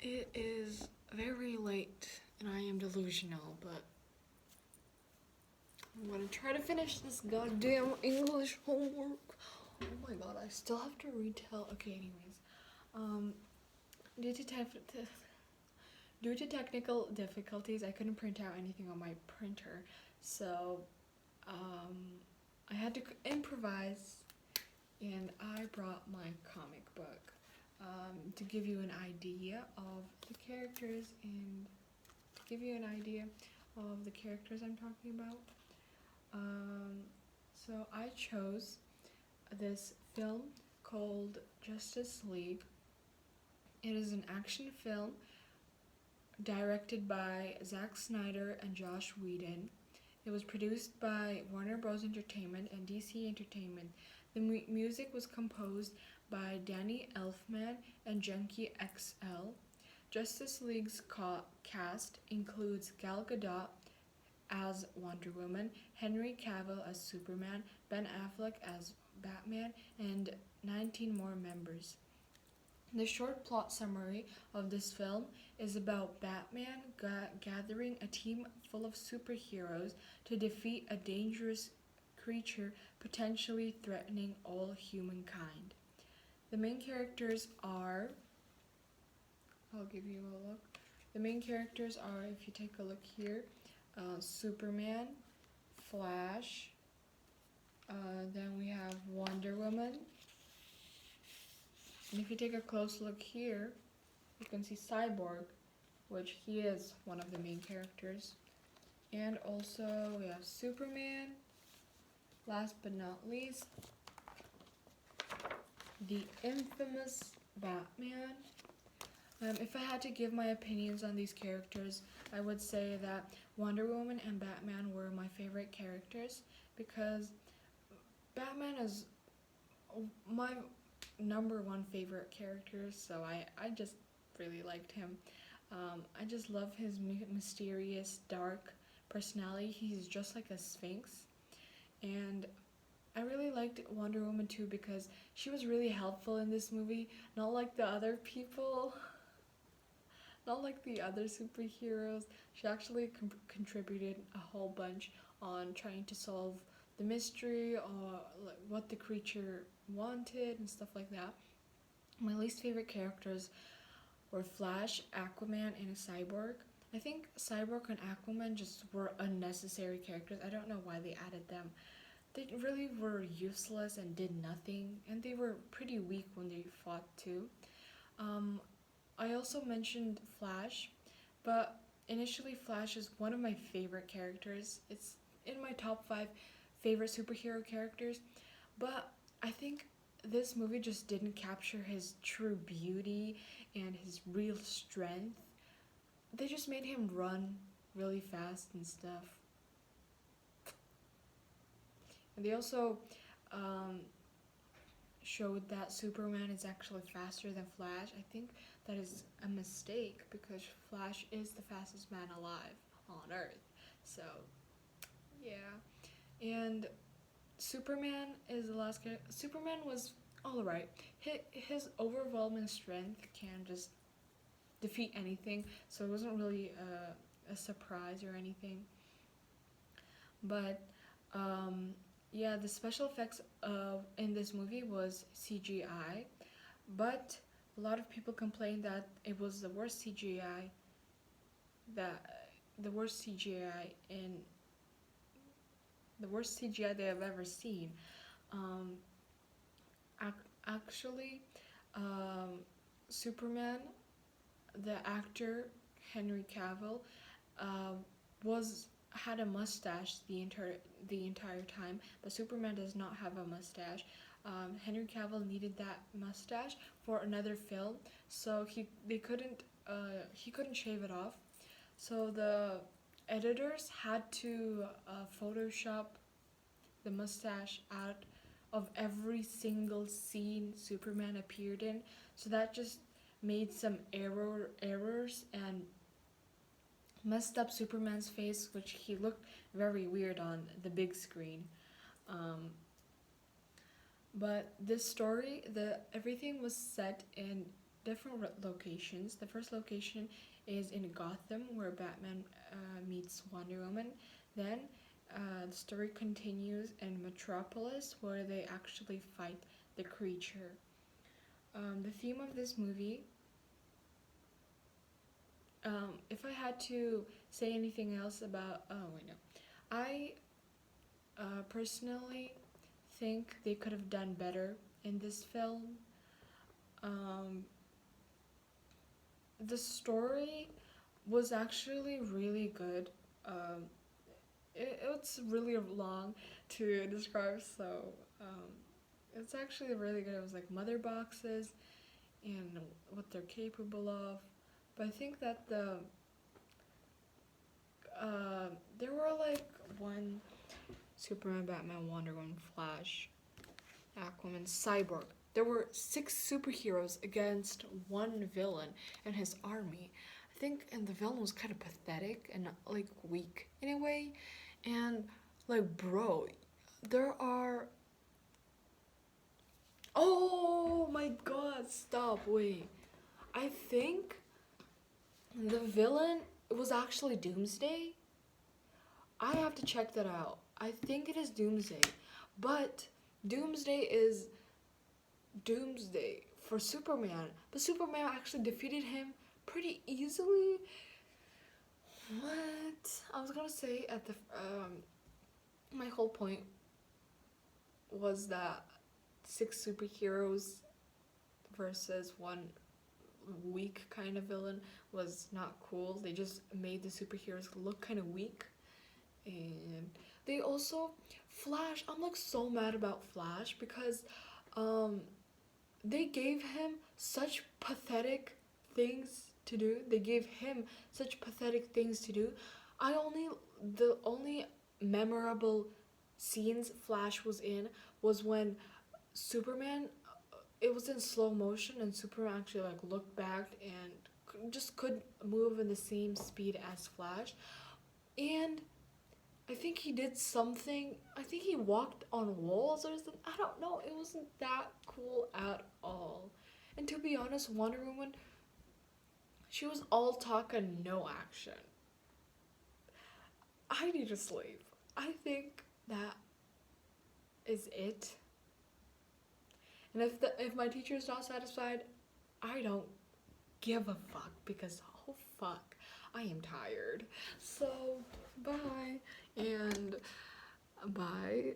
It is very late and I am delusional, but I'm gonna try to finish this goddamn English homework. Oh my god, I still have to retell. Okay, anyways. Um, due to due to technical difficulties, I couldn't print out anything on my printer, so um, I had to improvise, and I brought my comic book to give you an idea of the characters and to give you an idea of the characters I'm talking about. Um, so I chose this film called Justice League. It is an action film directed by Zack Snyder and Joss Whedon. It was produced by Warner Bros. Entertainment and DC Entertainment. The music was composed by Danny Elfman and Junkie XL. Justice League's cast includes Gal Gadot as Wonder Woman, Henry Cavill as Superman, Ben Affleck as Batman, and 19 more members. The short plot summary of this film is about Batman gathering a team full of superheroes to defeat a dangerous creature potentially threatening all humankind. The main characters are, I'll give you a look. The main characters are, if you take a look here, Superman, Flash, then we have Wonder Woman. And if you take a close look here, you can see Cyborg, which he is one of the main characters. And also we have Superman. Last but not least, the infamous Batman. If I had to give my opinions on these characters, I would say that Wonder Woman and Batman were my favorite characters because Batman is my number one favorite character, so I just really liked him. I just love his mysterious, dark personality. He's just like a sphinx. And I really liked Wonder Woman too because she was really helpful in this movie, not like the other people. Not like the other superheroes. She actually contributed a whole bunch on trying to solve the mystery or like what the creature wanted and stuff like that. My least favorite characters were Flash, Aquaman, and Cyborg. I think Cyborg and Aquaman just were unnecessary characters. I don't know why they added them. They really were useless and did nothing, and they were pretty weak when they fought too. Um, I also mentioned Flash, but initially Flash is one of my favorite characters. It's in my top 5 favorite superhero characters, but I think this movie just didn't capture his true beauty and his real strength. They just made him run really fast and stuff. And they also um, showed that Superman is actually faster than Flash. I think that is a mistake because Flash is the fastest man alive on Earth. So, yeah. And Superman is the last character. Superman was alright. His overwhelming strength can just defeat anything, so it wasn't really a surprise or anything. But yeah, the special effects in this movie was CGI, but a lot of people complained that it was the worst CGI that the worst CGI in the worst CGI they have ever seen. Um, actually, um, Superman, the actor Henry Cavill, uh, was had a mustache the entire time, but Superman does not have a mustache. Henry Cavill needed that mustache for another film, so he couldn't shave it off. So the editors had to Photoshop the mustache out of every single scene Superman appeared in. So that just made some errors and messed up Superman's face, which he looked very weird on the big screen. Um, but this story, everything was set in locations. The first location is in Gotham, where Batman meets Wonder Woman. Then the story continues in Metropolis, where they actually fight the creature. The theme of this movie, if I had to say anything else about, oh wait no, I personally think they could have done better in this film. The story was actually really good. It's really long to describe, so it's actually really good. It was like mother boxes and what they're capable of. But I think that there were like one Superman, Batman, Wonder Woman, Flash, Aquaman, Cyborg. There were 6 superheroes against one villain and his army. I think, and the villain was kind of pathetic and like weak in a way. And like, bro, there are. Oh my god, stop, wait. I think the villain was actually Doomsday. I have to check that out. I think it is Doomsday. But Doomsday is Doomsday for Superman. But Superman actually defeated him pretty easily. What? I was gonna say at the my whole point was that 6 superheroes versus one weak kind of villain was not cool. They just made the superheroes look kind of weak. And they also Flash, I'm like so mad about Flash because they gave him such pathetic things to do. They gave him such pathetic things to do. The only memorable scenes Flash was in was when Superman, it was in slow motion and Superman actually like looked back and just couldn't move in the same speed as Flash. And I think he did something. I think he walked on walls or something. I don't know. It wasn't that cool at all. And to be honest, Wonder Woman, she was all talk and no action. I need to sleep. I think that is it. And if my teacher is not satisfied, I don't give a fuck because oh fuck, I am tired. So bye and bye.